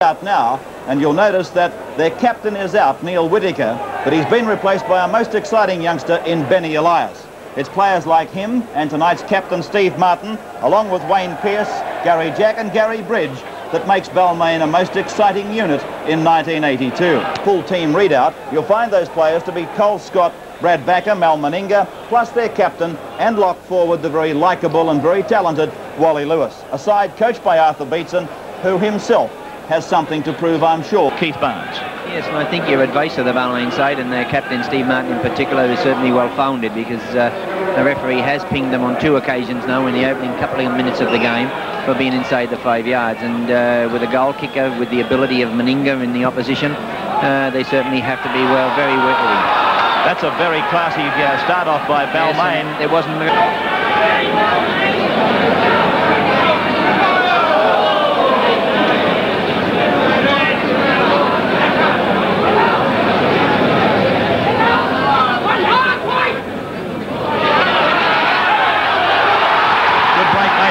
Out now, and you'll notice that their captain is out, Neil Whittaker, but he's been replaced by a most exciting youngster in Benny Elias. It's players like him and tonight's captain Steve Martin, along with Wayne Pearce, Gary Jack and Gary Bridge, that makes Balmain a most exciting unit in 1982. Full team readout, you'll find those players to be Cole Scott, Brad Backer, Mal Meninga, plus their captain, and lock forward the very likeable and very talented Wally Lewis. A side coached by Arthur Beetson, who himself has something to prove, I'm sure. Keith Barnes. Yes, and I think your advice of the Balmain side and their captain Steve Martin in particular is certainly well founded, because the referee has pinged them on 2 occasions now in the opening couple of minutes of the game for being inside the 5 yards, and with a goal kicker with the ability of Meninga in the opposition, they certainly have to be very wary. That's a very classy start off by Balmain. Yes, there wasn't...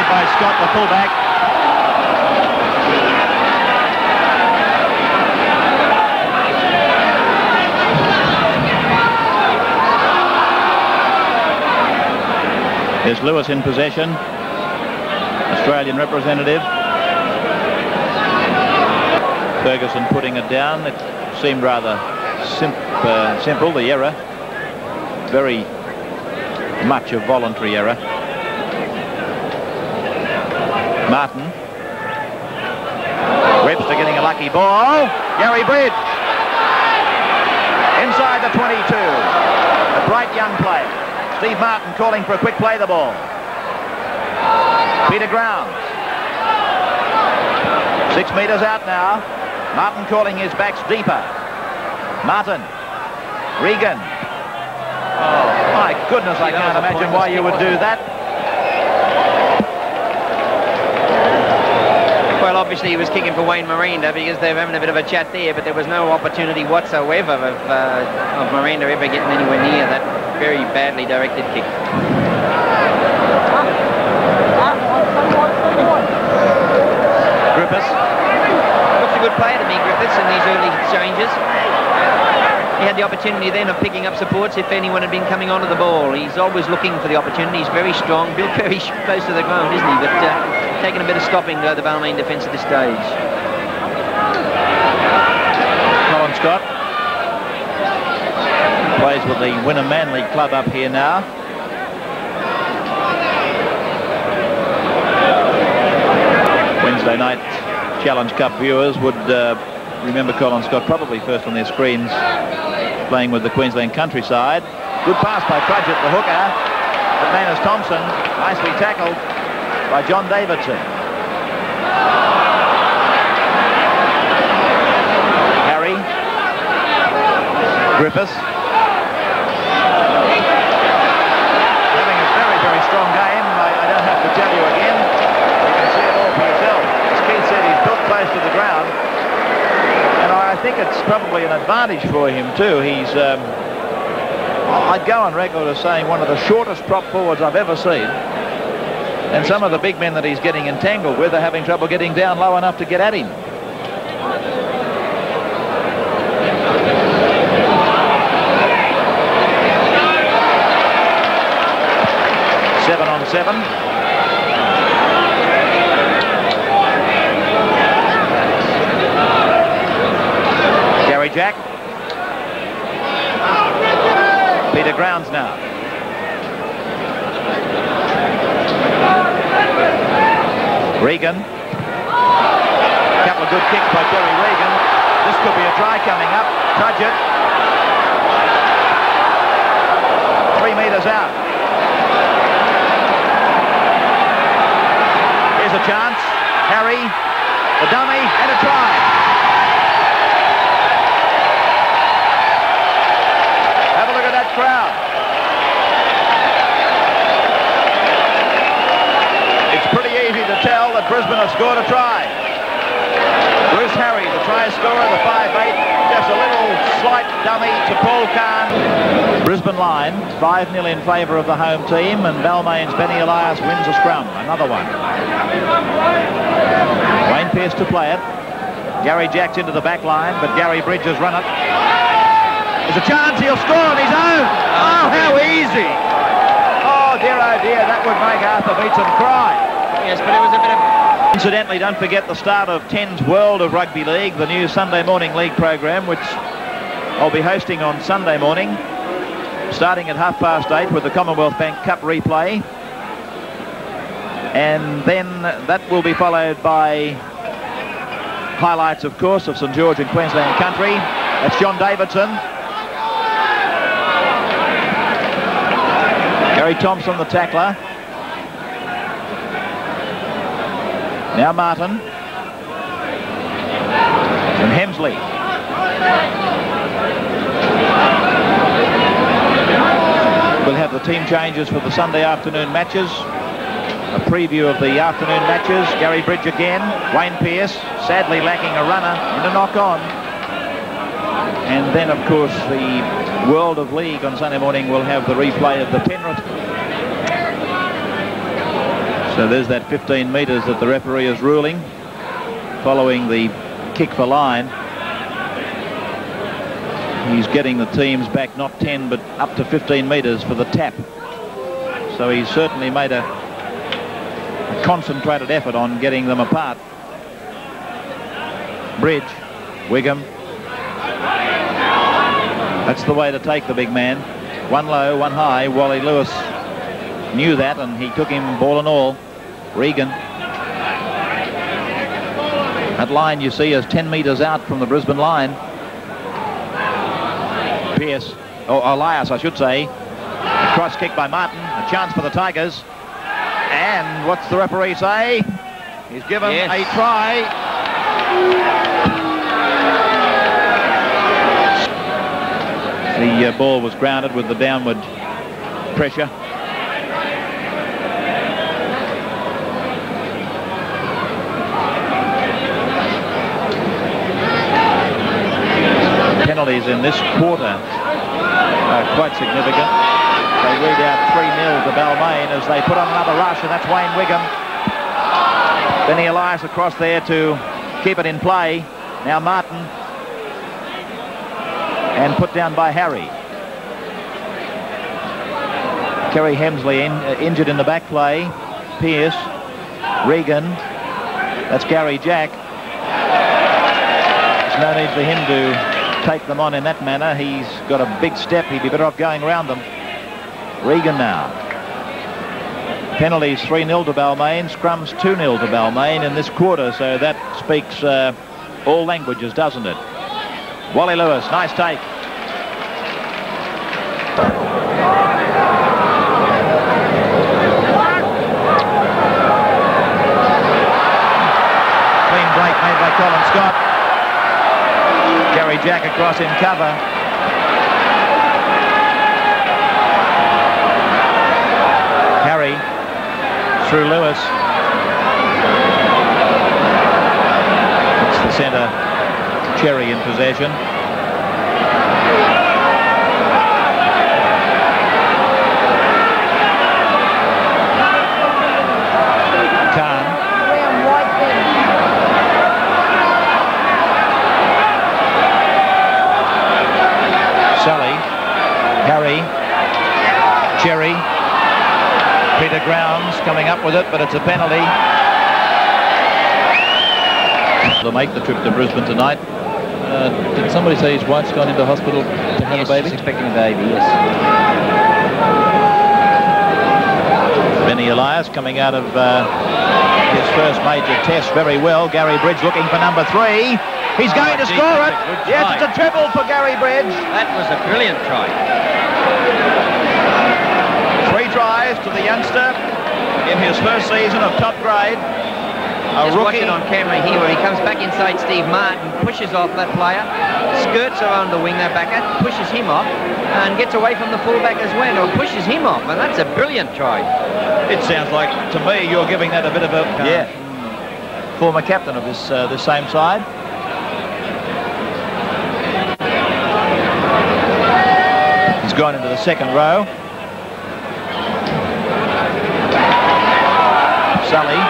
by Scott, the fullback. There's Lewis in possession, Australian representative. Ferguson putting it down. It seemed rather simple, the error. Very much a voluntary error. Martin. Webster getting a lucky ball. Gary Bridge. Inside the 22. A bright young player. Steve Martin calling for a quick play the ball. Peter Grounds. 6 metres out now. Martin calling his backs deeper. Martin. Regan. Oh, my goodness, I can't imagine why you would do that. Well, obviously he was kicking for Wayne Miranda because they were having a bit of a chat there, but there was no opportunity whatsoever of Miranda ever getting anywhere near that very badly directed kick. Griffiths. Looks a good player to me, Griffiths, in these early changes. He had the opportunity then of picking up supports if anyone had been coming onto the ball. He's always looking for the opportunity. He's very strong, built very close to the ground, isn't he? But taking a bit of stopping by the Balmain defence at this stage. Colin Scott plays with the Wynnum Manly club up here now. Wednesday night Challenge Cup viewers would remember Colin Scott probably first on their screens playing with the Queensland Countryside. Good pass by Pradgett, the hooker. McManus Thompson, nicely tackled by John Davidson. Harry. Griffiths. Having a very, very strong game. I don't have to tell you again. You can see it all for yourself. As Keith said, he's built close to the ground. And I think it's probably an advantage for him too. He's, I'd go on record as saying, one of the shortest prop forwards I've ever seen. And some of the big men that he's getting entangled with are having trouble getting down low enough to get at him. Seven on 7. Gary Jack. Peter Grounds now. Regan. A couple of good kicks by Jerry Regan. This could be a try coming up. Pradgett. 3 metres out. Here's a chance. Harry. The dummy and a try. Have a look at that crowd. It's pretty easy to tell that Brisbane have scored a try. Bruce Harry, the try scorer, the 5'8", just a little slight dummy to Paul Kahn. Brisbane line, 5-0 in favour of the home team, and Balmain's Benny Elias wins a scrum. Another one. Wayne Pearce to play it. Gary Jack's into the back line, but Gary Bridge has run it. There's a chance he'll score on his own. Oh, how easy. Oh, dear, that would make Arthur Beecham cry. Yes, but it was a bit of... Incidentally, don't forget the start of 10's World of Rugby League, the new Sunday morning league program, which I'll be hosting on Sunday morning, starting at 8:30 with the Commonwealth Bank Cup replay. And then that will be followed by highlights, of course, of St George and Queensland country. That's John Davidson. Gary Thompson, the tackler. Now Martin. And Hemsley. We'll have the team changes for the Sunday afternoon matches. A preview of the afternoon matches. Gary Bridge again. Wayne Pearce, sadly lacking a runner in a knock-on. And then, of course, the World of League on Sunday morning will have the replay of the Penrith. So there's that 15 metres that the referee is ruling, following the kick for line. He's getting the teams back not 10 but up to 15 metres for the tap. So he's certainly made a concentrated effort on getting them apart. Bridge, Wigham. That's the way to take the big man. One low, one high. Wally Lewis knew that and he took him ball and all. Regan. That line you see is 10 metres out from the Brisbane line. Pearce, or Elias I should say. A cross kick by Martin. A chance for the Tigers. And what's the referee say? He's given a try. The ball was grounded with the downward pressure. Penalties in this quarter are quite significant. They read out 3-0 to Balmain as they put on another rush, and that's Wayne Wigham. Benny Elias across there to keep it in play. Now Martin. And put down by Harry. Kerry Hemsley injured in the back play. Pearce. Regan. That's Gary Jack. There's no need for him to take them on in that manner. He's got a big step. He'd be better off going around them. Regan now. Penalties 3-0 to Balmain. Scrums 2-0 to Balmain in this quarter. So that speaks all languages, doesn't it? Wally Lewis, nice take. Clean break made by Colin Scott. Gary Jack across in cover. Harry through Lewis. It's the centre. Cherry in possession. Khan. Sully. Harry. Cherry. Peter Grounds coming up with it, but it's a penalty. To make the trip to Brisbane tonight. Did somebody say his wife's gone into hospital to have a baby? She's expecting a baby, yes. Benny Elias coming out of his first major test very well. Gary Bridge looking for number 3. He's going to score it. Yes, it's a triple for Gary Bridge. That was a brilliant try. 3 tries to the youngster in his first season of top grade. Just watch it on camera here where he comes back inside Steve Martin, pushes off that player, skirts around the winger backer, pushes him off, and gets away from the fullback as well, or pushes him off, and that's a brilliant try. It sounds like, to me, you're giving that a bit of a... Yeah. Former captain of this same side. He's gone into the second row. Sully.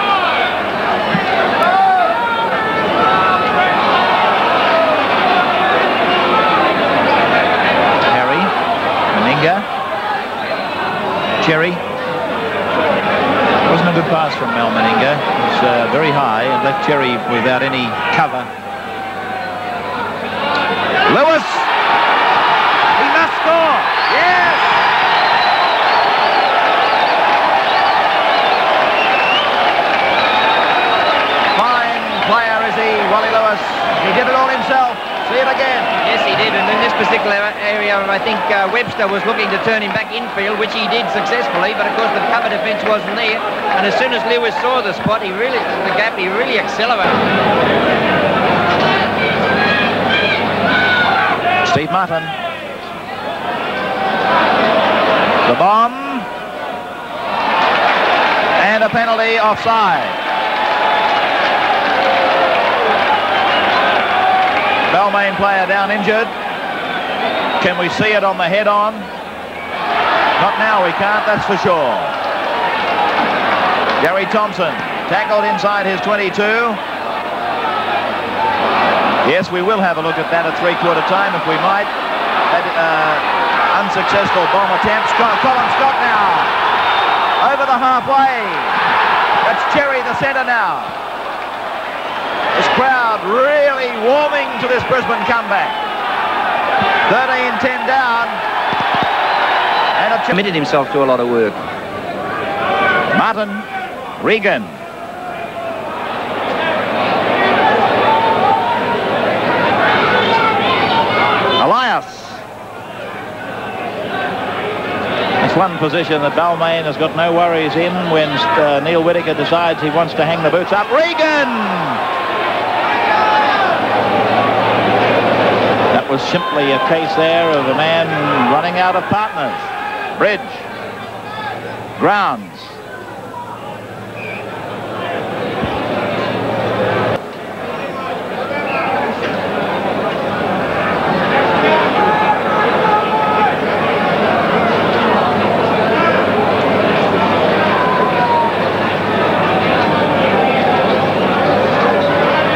without any cover. Lewis! He must score! Yes! Fine player is he, Wally Lewis. He did it all himself. See it again. Yes, he did, and in this particular area, I think Webster was looking to turn him back infield, which he did successfully, but of course the cover defence wasn't there, and as soon as Lewis saw the spot, he really accelerated. Steve Martin. The bomb. And a penalty offside. Balmain player down injured. Can we see it on the head-on? Not now, we can't, that's for sure. Gary Thompson tackled inside his 22. Yes, we will have a look at that at three-quarter time if we might. Unsuccessful bomb attempt. Colin Scott now. Over the halfway. That's Cherry, the centre now. This crowd really warming to this Brisbane comeback. 13-10 down. And committed himself to a lot of work. Martin, Regan. Elias. That's one position that Balmain has got no worries in when Neil Whittaker decides he wants to hang the boots up. Regan! That was simply a case there of a man running out of partners. Bridge. Grounds.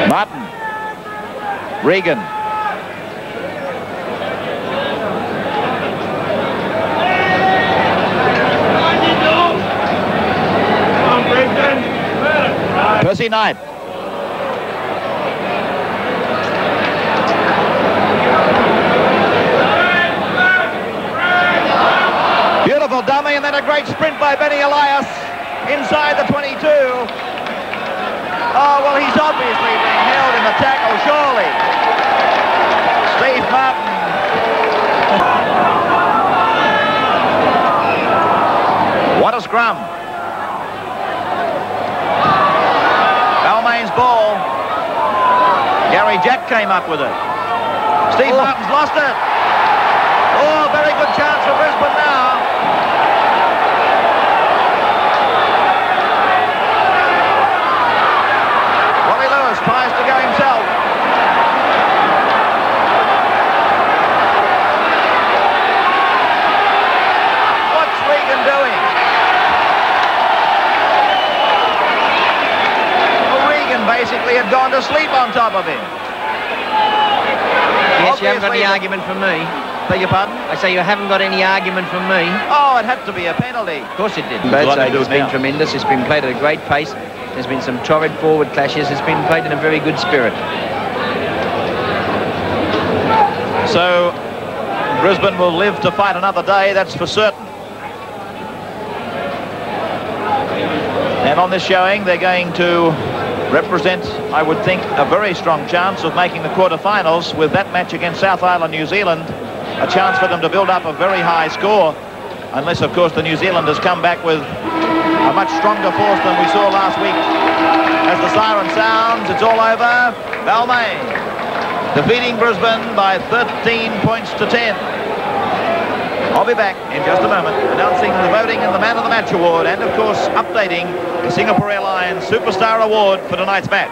Martin. Regan. Percy Knight. Beautiful dummy, and then a great sprint by Benny Elias inside the 22. Oh, well, he's obviously being held in the tackle, surely. Steve Martin. What a scrum. Balmain's ball. Gary Jack came up with it. Steve Martin's lost it. Oh, very good chance for Brisbane now. Wally Lewis tries to go himself. What's Regan doing? Basically had gone to sleep on top of him. Yes, you haven't got any argument from me. Beg your pardon? I say you haven't got any argument from me. Oh, it had to be a penalty. Of course it did. Both sides has been tremendous. It's been played at a great pace. There's been some torrid forward clashes. It's been played in a very good spirit. So Brisbane will live to fight another day, that's for certain. And on this showing, they're going to represent, I would think, a very strong chance of making the quarterfinals with that match against South Island, New Zealand. A chance for them to build up a very high score, unless, of course, the New Zealanders come back with a much stronger force than we saw last week. As the siren sounds, it's all over. Balmain defeating Brisbane by 13 points to 10. I'll be back in just a moment, announcing the voting and the Man of the Match award, and of course updating the Singapore Airlines Superstar Award for tonight's match.